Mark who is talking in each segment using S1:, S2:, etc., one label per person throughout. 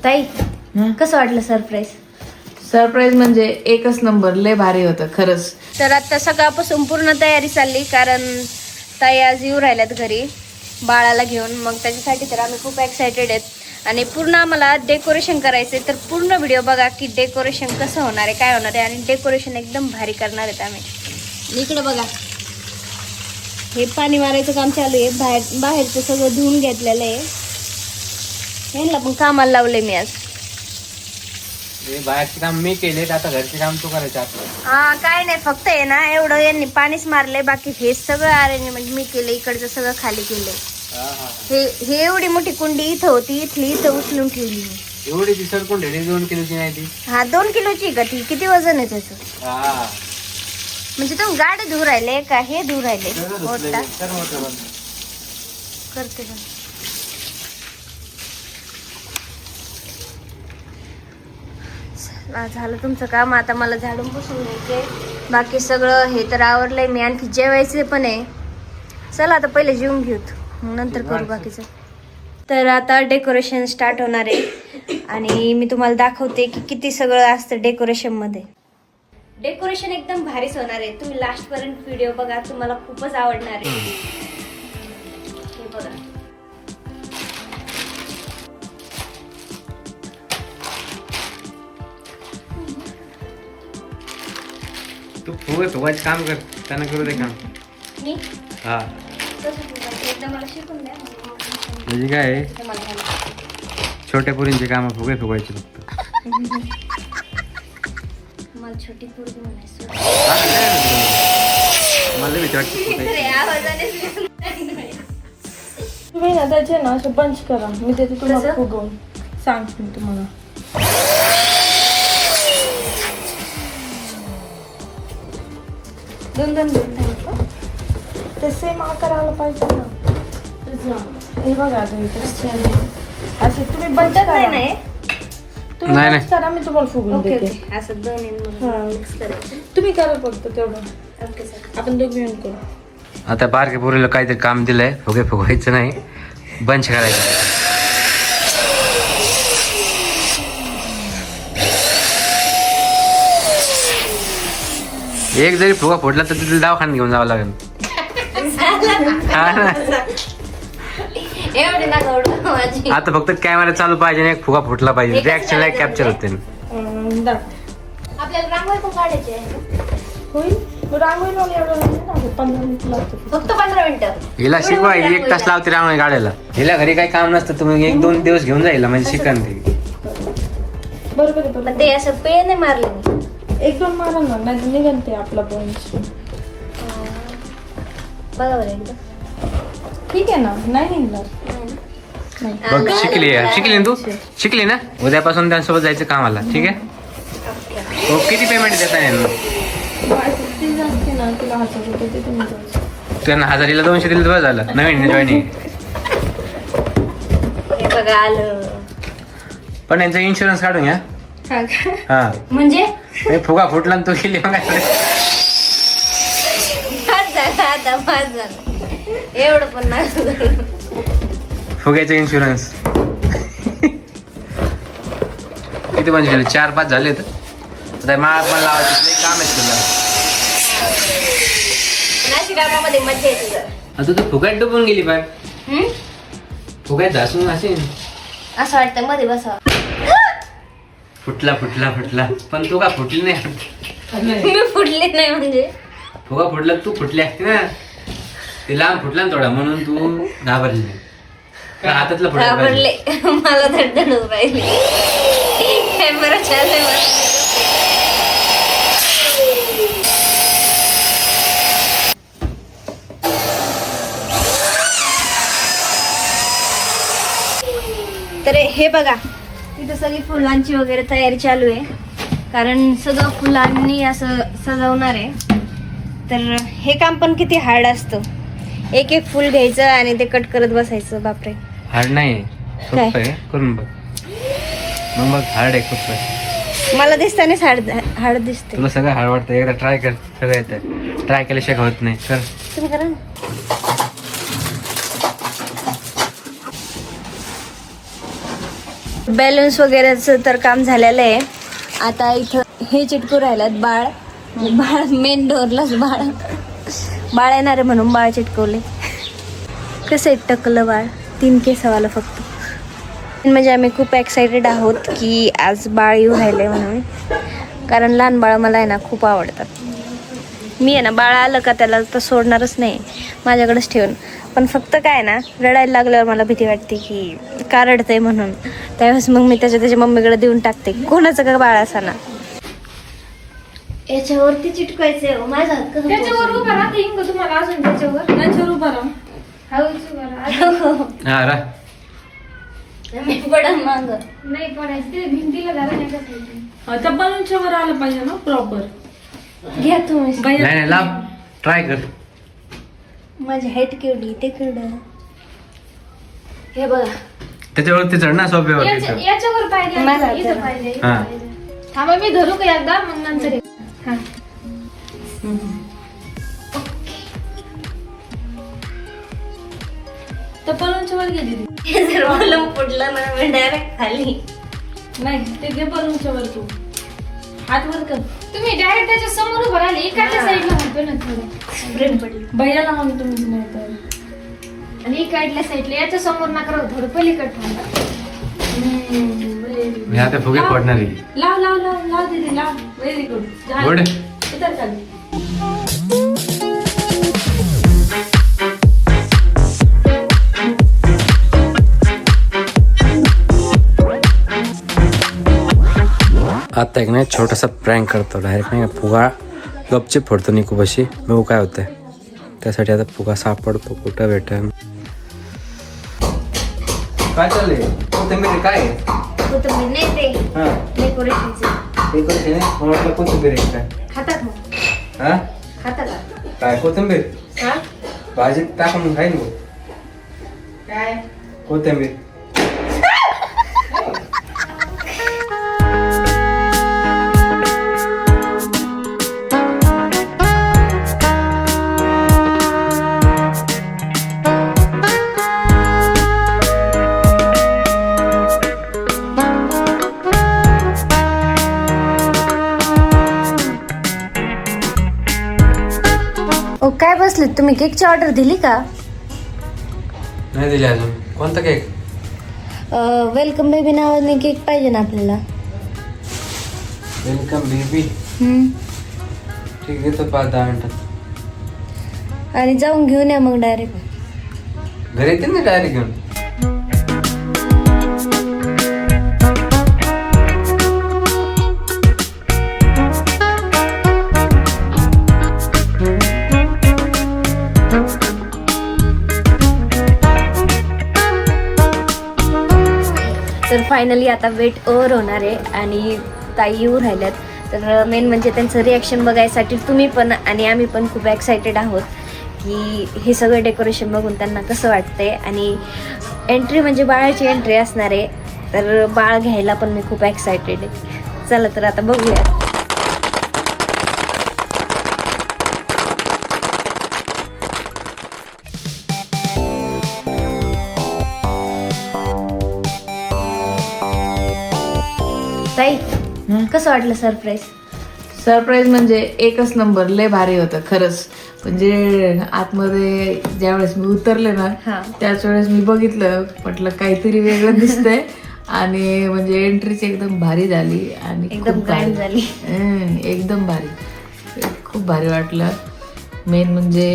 S1: ताई कसं वाटलं सरप्राईज
S2: म्हणजे एकच नंबर, लय भारी होतं खरंच.
S1: तर आता सकाळपासून पूर्ण तयारी चालली, कारण ताई आज येऊ राहिल्यात घरी बाळाला घेऊन. मग त्याच्यासाठी तर आम्ही खूप एक्सायटेड आहेत आणि पूर्ण आम्हाला डेकोरेशन करायचंय. तर पूर्ण व्हिडिओ बघा की डेकोरेशन कसं होणार आहे, काय होणार आहे. आणि डेकोरेशन एकदम भारी करणार आहेत आम्ही. इकडे बघा, हे पाणी मारायचं काम चालू आहे. बाहेरचं सगळं धुवून घेतलेलं आहे. ह्यांना पण कामाला लावलंय मी आज.
S3: बाहेरचे काम मी केले, आता घरचे काम तू करायचं आपलं.
S1: हा, काय नाही, फक्त आहे ना एवढं यांनी पाणीच मारलंय. बाकी हे सगळं अरेंजमेंट मी केलं. इकडचं सगळं खाली केलंय. हे एवढी मोठी कुंडी इथं होती, इथं उचलून ठेवली मी.
S3: एवढी ती सरकून ठेवली 2 किलोची नाही ती.
S1: हा, 2 किलोची का ती? किती वजन आहे त्याचं? म्हणजे तुम्ही गाडी धुवून राहिले का हे धुवून राहिले? करते का? झालं तुमचं काम. आता मला झाडून पुसून घ्यायचे. बाकी सगळं हे तर आवरलंय मी. आणखी जेवायचे पण आहे. चला आता पहिले जेवून घेऊत, नंतर करू बाकीचं. तर आता डेकोरेशन स्टार्ट होणार आहे आणि मी तुम्हाला दाखवते की किती सगळं असतं डेकोरेशन मध्ये. डेकोरेशन एकदम भारीच होणार आहे. तुम्ही लास्ट पर्यंत व्हिडिओ बघा, तुम्हाला खूपच आवडणार आहे. हे बघा,
S3: तू फुगायचं काम कर, त्यांना करू दे काम.
S1: मी
S3: हा,
S1: एकदा मला शिकून द्या.
S3: म्हणजे काय आहे,
S1: ते मला घाला.
S3: छोट्या पोरींचे काम फुगायचे फक्त.
S1: मला छोटी पोरगी म्हणायचं.
S3: मला भीती वाटते.
S2: तुम्ही ना त्याचे ना असं बंच करा, मी देते तुम्हाला
S1: कसं?
S2: फुगवून सांगते मी तुम्हाला.
S1: दोन
S2: ते सेम आकाराला पाहिजे ना. हे बघा आता इथे असे तुम्ही बंच
S1: नाही
S2: करा.
S1: नाही.
S2: तुम्ही
S3: नाही,
S2: बंच करा, मी तुम्हाला फुगवून
S1: ओके
S2: देते.
S1: ओके, असं दोन
S2: हा.
S1: मिक्स करायचं.
S2: तुम्ही करा फक्त तेवढं,
S1: ओके सर.
S2: आपण दोघी मिळून करू.
S3: आता बारक्या पोरीला काहीतरी काम दिलंय, फुगायचं नाही, बंच करायचं. एक जरी फुगा फुटला तर तिथे दवाखान्यात घेऊन जावं लागेल. हा ना.
S1: एवढी नका ओढू माझी.
S3: आता फक्त कॅमेरा चालू पाहिजे आणि एक फुगा फुटला पाहिजे, रिॲक्शन लाईक कॅप्चर होते.
S2: दा
S1: आपल्याला रांगोळी पण काढायची आहे.
S2: होईल. रांगोळी लावली एवढं नाही ना, 15 मिनिटं लागतं.
S1: फक्त 15 मिनिटं.
S3: हिला शिकवा, 1 तास लावते रांगोळी काढायला. हिला घरी काही काम नसतं, तुम्ही 1-2 दिवस घेऊन जाईल म्हणजे शिकन ते.
S2: बरोबर आहे, बरोबर.
S1: पण ते असं पेय नाही मारले मी.
S2: 1-2 मारा ना, नाही तर निघन ते आपला बंच.
S1: बघा बरं एकदा.
S2: ठीक आहे ना, नाही निघणार. नाही.
S3: बघ, शिकली ना तू, शिकली ना. उद्यापासून त्यांच्यासोबत जायचं कामाला, ठीक आहे. हो, किती पेमेंट देता यांना?
S2: ती जास्ती ना, तिला 1000 रुपये ते तुम्ही द्यायचे.
S3: त्यांना 1000, 200 दिलं तर बरं झालं. नवीन जॉईनिंग.
S1: हे बघा आलं.
S3: पण यांचा इन्शुरन्स काढून घ्या.
S2: हा का?
S3: हा,
S1: म्हणजे
S3: फुगा फुटला आणि तू गेली मग काय?
S1: आता माझ झालं. एवढं पण नाही.
S3: फुग्याचं इन्शुरन्स किती म्हणजे झाले? 4-5 झाले तर आता माळ पण लावायचं काम आहे तुला.
S1: नाशिक गावामध्ये मजा येते जरा.
S3: आता तू फुग्यात डुबून गेली पाय. फुग्यात घासून असेल.
S1: असं वाटतं मध्ये बसावं.
S3: फुटला पण तू का फुटली नाही?
S1: मी फुटले नाही म्हणजे.
S3: फुगा फुटला, तू फुटली असते ना. ते लांब फुटला ना थोडा, म्हणून तू घाबरली नाही. हातातलं फुटला
S1: घाबरले. मला धडधडच राहिली. कॅमेरा चालू आहे. तर हे बघा, इथं सगळी फुलांची वगैरे तयारी चालू आहे, कारण सगळं फुलांनी असं सजवणार आहे. तर हे काम पण किती हार्ड असतं. एक फुल घ्यायचं आणि ते कट करत बसायचं. बापरे,
S3: हार्ड नाही, सोपं आहे, करून बघ. मग बघ, हार्ड आहे खूप.
S1: मला दिसतानाच हार्ड दिसते.
S3: तुला सगळं हार्ड वाटतं, एकदा ट्राय कर, सगळं येतं. ट्राय केल्याशिवाय होत नाही. कर,
S1: तुम्ही करा ना. बॅलन्स वगैरेचं तर काम झालेलं आहे. आता इथं हे चिटकू राहिल्यात बाळ मेन डोरलाच बाळ येणार आहे म्हणून बाळ चिटकवले. कसं आहे टकलं बाळ 3 केसावाला फक्त. म्हणजे आम्ही खूप एक्सायटेड आहोत की आज बाळ येऊ राहिले म्हणून, कारण लहान बाळ मला आहे ना खूप आवडतात. मी आहे ना बाळ आलं का त्याला तर सोडणारच नाही, माझ्याकडेच ठेवून. पण फक्त काय ना रडायला लागल्यावर मला भीती वाटते की का रडते म्हणून. त्यावेळेस मग मी त्याच्या मम्मीकडे देऊन टाकते, कोणाचं का बाळ असा ना. याच्यावरती चिटकायचंय माझा हात कसं
S2: त्याच्यावर उभा राहता येईन का तुम्हाला अजून? त्याच्यावर उभा राहा.
S3: हा रा
S1: मी पडा माग
S2: नाही पडायचं ते भिंतीला जरा नाही का त्या बलूनच्या वर आलं पाहिजे ना प्रॉपर.
S1: घ्या तुम्ही.
S3: नाही नाही लाव ट्राय कर.
S1: माझी हाईट केवढी तिकडं हे बघा.
S3: त्याच्यावरती चढ ना सोप्यावर.
S2: याच्यावर पाहिजे
S1: माझा
S2: इथं
S1: हात
S2: पाहिजे इथं
S3: हा.
S2: पाहिजे. थांबा मी धरू का एकदा मग नंतर ये. हा. तर बलूनच्या वर गेली ती.
S1: जर मला पडलं ना मी डायरेक्ट खाली.
S2: नाही ते घे बलूनच्या वर तू हात वर कर. तुम्ही डायरेक्ट त्याच्या समोर उभं राहिले एकाच्या साईडला म्हणतो ना थोडं
S1: ब्रेन पडली.
S2: भैयाला म्हणून तुम्ही नाही तर. आणि एकाडल्या साईडला याच्या समोर नका राहू, थोडं पलीकड थांबा.
S3: मी आता फुगे पडणार आहे.
S2: लाव लाव लाव लाव दीदी लाव. Very good.
S3: गुड.
S2: उतर खाली.
S3: आता एक नाही छोटासा प्रँक करतो डायरेक्ट नाही फुगा गपचे फोडतो निकूपाशी. बघू काय होतंय. त्यासाठी आता फुगा सापडतो कुठं भेटेल. काय चाललंय कोथिंबीर काय
S1: कोथिंबीर नाही ते डेकोरेशनचे.
S3: डेकोरेशन मला वाटलं कोथिंबीर आहे काय.
S1: खातात मग
S3: हा
S1: खातात का?
S3: काय कोथिंबीर
S1: हा
S3: भाजीत टाका मग खाईन मग
S2: काय
S3: कोथिंबीर.
S1: ओ काय बसलेत तुम्ही? केकची ऑर्डर दिली का?
S3: नाही दिली अजून. कोणता केक?
S1: वेलकम बेबी नावाने केक पाहिजे ना आपल्याला.
S3: Welcome baby. ठीक आहे तर 5-10 मिनिटात.
S1: आणि जाऊन घेऊन या मग डायरेक्ट.
S3: घरी येते ना डायरेक्ट घेऊन.
S1: तर फायनली आता वेट ओव्हर होणार आहे आणि ताई येऊ राहिल्यात. तर मेन म्हणजे त्यांचं रिॲक्शन बघायसाठी तुम्ही पण आणि आम्ही पण खूप एक्सायटेड आहोत की हे सगळं डेकोरेशन बघून त्यांना कसं वाटतंय. आणि एंट्री म्हणजे बाळाची एंट्री असणार आहे. तर बाळ घ्यायला पण मी खूप एक्सायटेड आहे. चला तर आता बघूया. ताई कसं वाटलं सरप्राईज?
S2: सरप्राईज म्हणजे एकच नंबर. लय भारी होतं खरंच. म्हणजे आतमध्ये ज्यावेळेस मी उतरले ना
S1: हा.
S2: त्याच वेळेस मी बघितलं, म्हटलं काहीतरी वेगळं दिसतंय. आणि म्हणजे एंट्रीच एकदम भारी झाली आणि
S1: एकदम
S2: खूप भारी
S1: ग्रँड झाली.
S2: एकदम भारी. खूप भारी वाटलं. मेन म्हणजे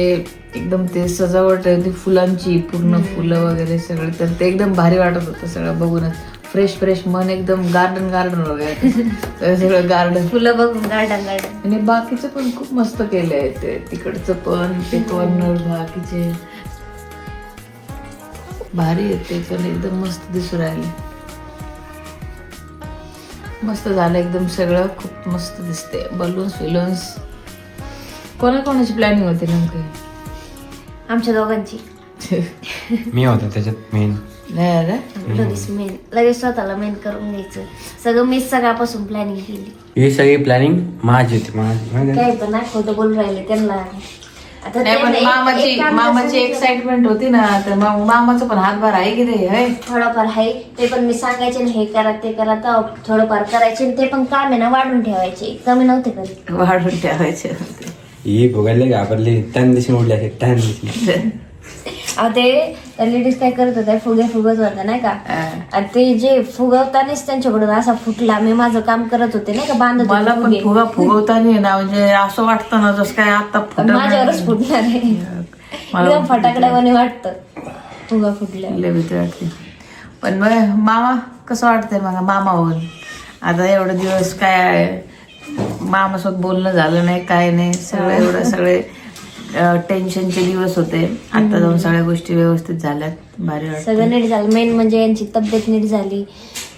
S2: एकदम ते सजावट होती फुलांची, पूर्ण फुलं वगैरे सगळे, तर ते एकदम भारी वाटत होतं सगळं बघूनच. फ्रेश मन एकदम गार्डन वगैरे सगळं गार्डन,
S1: फुलं बघून गार्डन.
S2: आणि बाकीचं पण खूप मस्त केलंय ते. तिकडचं पण ते कॉर्नर बाकीचे भारी आहेत. ते पण एकदम मस्त दिसू राहिले. मस्त झालं एकदम सगळं. खूप मस्त दिसते. बलून्स कोणाची प्लॅनिंग होती नेमकी?
S1: आमच्या दोघांची.
S3: मी होतो त्याच्यात मेन.
S1: लगेच स्वतःला मेन करून घ्यायचं सगळं. मी सगळ्यापासून प्लॅनिंग केली.
S3: ही सगळी प्लॅनिंग माझी होती. माझी
S1: काय पण नाही खोटं बोलून राहिले त्यांना. आता
S2: नाही पण मामाची एक्साइटमेंट होती ना, तर मामाचा पण हातभार आहे की ते होय?
S1: थोडंफार आहे ते पण मी सांगायचे ना, हे करा ते करा, तर थोडंफार करायचे. ते पण काम आहे ना वाढून ठेवायचे, कमी नव्हते कधी.
S2: वाढून ठेवायचे.
S3: ही भोगायला घाबरली, टॅन दिशी उडली असे, टॅन दिशी.
S1: अहो ते लेडीज काय करत होत्या, फुगत होत्या नाही का, आणि ते जे फुगवतानाच त्यांच्याकडून असा फुटला. मी माझं काम करत होते नाही का, बांधत होते
S2: मला पण
S1: फुगे.
S2: फुगा फुगवताना ना म्हणजे असं वाटतं ना जसं काय आता
S1: माझ्यावरच फुटणार आहे. एकदम फटाकड्यावाने वाटतं फुगा फुटल्या.
S2: लय भीती वाटते. पण मग मामा कसं वाटतंय मग मामा होऊन? आता एवढे दिवस काय मामासोबत बोलणं झालं नाही, काय नाही, सगळे टेन्शनचे दिवस होते. आता जाऊन सगळ्या गोष्टी व्यवस्थित झाल्यात, भारी वाटतं.
S1: सगळं नीट झालं. मेन म्हणजे यांची तब्येत नीट झाली.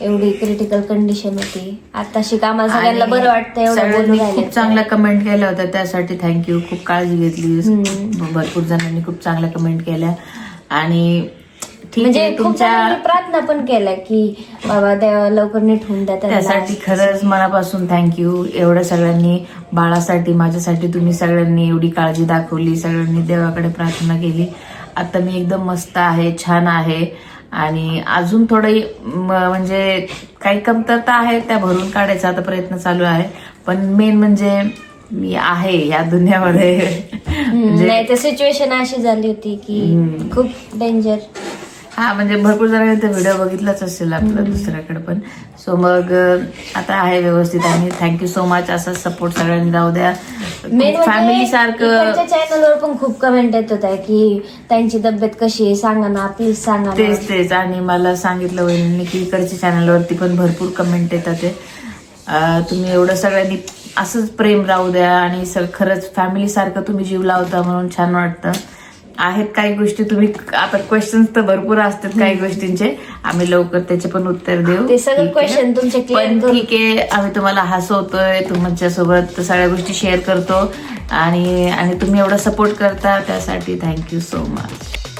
S1: एवढी क्रिटिकल कंडिशन होती, आताशी कामाला सगळ्यांना बरं वाटतं. एवढं बोलून
S2: सगळ्यांनी
S1: राहिले.
S2: खूप चांगल्या कमेंट केल्या होत्या, त्यासाठी थँक्यू. खूप काळजी घेतली, भरपूर जणांनी खूप चांगल्या कमेंट केल्या. आणि ठीक
S1: म्हणजे
S2: आहे,
S1: खूप
S2: तुमच्या
S1: जणांनी प्रार्थना पण केल्या की बाबा देवा लवकर नीट होऊन द्या त्यांना.
S2: त्यासाठी खरंच मनापासून थँक्यू. एवढं सगळ्यांनी बाळासाठी, माझ्यासाठी तुम्ही सगळ्यांनी एवढी काळजी दाखवली, सगळ्यांनी देवाकडे प्रार्थना केली. आता मी एकदम मस्त आहे, छान आहे. आणि अजून थोडं म्हणजे काही कमतरता आहे, त्या भरून काढायचा आता प्रयत्न चालू आहे. पण मेन म्हणजे मी आहे या दुनियामध्ये.
S1: नाही तर सिच्युएशन अशी झाली होती की खूप डेंजर.
S2: हा म्हणजे भरपूर जणांनी ते व्हिडिओ बघितलाच असेल आपलं दुसऱ्याकडे पण. सो मग आता आहे व्यवस्थित. आणि थँक्यू सो मच. असा सपोर्ट सगळ्यांनी राहू द्या. फॅमिली सारखं.
S1: चॅनलवर पण खूप कमेंट येत होत्या की त्यांची तब्येत कशी आहे सांगा ना, प्लीज सांगा ना.
S2: तेच आणि मला सांगितलं वहिनींनी की इकडच्या चॅनलवरती पण भरपूर कमेंट येतात ते. तुम्ही एवढं सगळ्यांनी असंच प्रेम राहू द्या. आणि खरंच फॅमिली सारखं तुम्ही जीव लावता म्हणून छान वाटतं. आहेत काही गोष्टी तुम्ही आता क्वेश्चन्स तर भरपूर असतात काही गोष्टींचे, आम्ही लवकर त्याचे पण उत्तर देऊ.
S1: ते सगळे क्वेश्चन तुमचे
S2: पण ठीक आहे, आम्ही तुम्हाला हसवतोय, तुमच्यासोबत सगळ्या गोष्टी शेअर करतो. आणि तुम्ही एवढा सपोर्ट करता त्यासाठी थँक्यू सो मच.